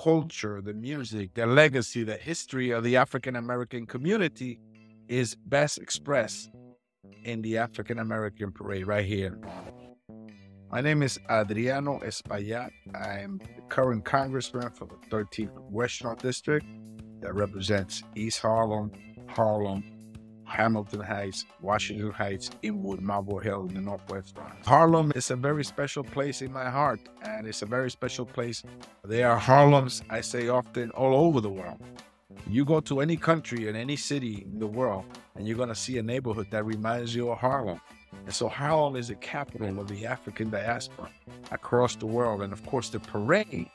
culture, the music, the legacy, the history of the African American community is best expressed in the African American parade right here. My name is Adriano Espaillat. I'm the current congressman for the 13th Congressional District that represents East Harlem, Hamilton Heights, Washington Heights, Inwood, Marble Hill in the Northwest Bronx. Harlem is a very special place in my heart, and it's a very special place. There are Harlems, I say often, all over the world. You go to any country and any city in the world, and you're going to see a neighborhood that reminds you of Harlem. And so Harlem is the capital of the African diaspora across the world. And of course, the parade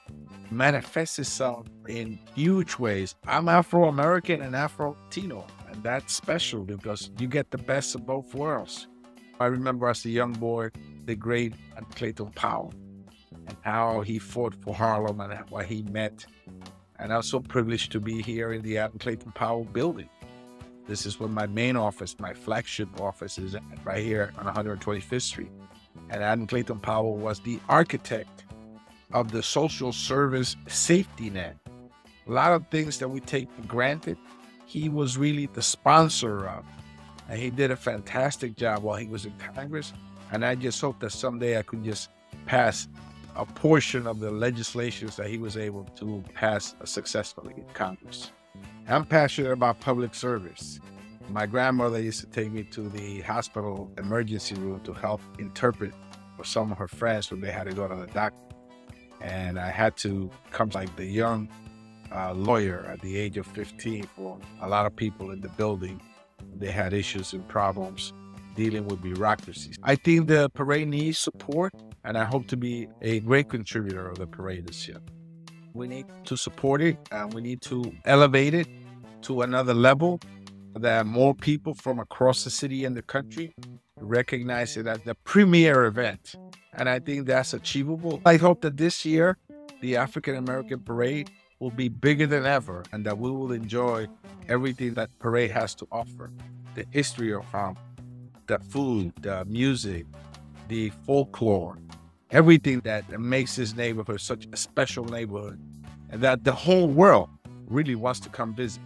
manifests itself in huge ways. I'm Afro-American and Afro-Latino, and that's special because you get the best of both worlds. I remember as a young boy, the great Clayton Powell, and how he fought for Harlem and why he met. And I was so privileged to be here in the Clayton Powell building. This is where my main office, my flagship office is at, right here on 125th Street. And Adam Clayton Powell was the architect of the social service safety net. A lot of things that we take for granted, he was really the sponsor of. And he did a fantastic job while he was in Congress. And I just hope that someday I could just pass a portion of the legislations that he was able to pass successfully in Congress. I'm passionate about public service. My grandmother used to take me to the hospital emergency room to help interpret for some of her friends when they had to go to the doctor. And I had to come like the young lawyer at the age of 15 for a lot of people in the building. They had issues and problems dealing with bureaucracies. I think the parade needs support, and I hope to be a great contributor of the parade this year. We need to support it, and we need to elevate it to another level, that more people from across the city and the country recognize it as the premier event. And I think that's achievable. I hope that this year, the African American Parade will be bigger than ever, and that we will enjoy everything that parade has to offer. The history of Harlem, the food, the music, the folklore, everything that makes this neighborhood such a special neighborhood, and that the whole world really wants to come visit.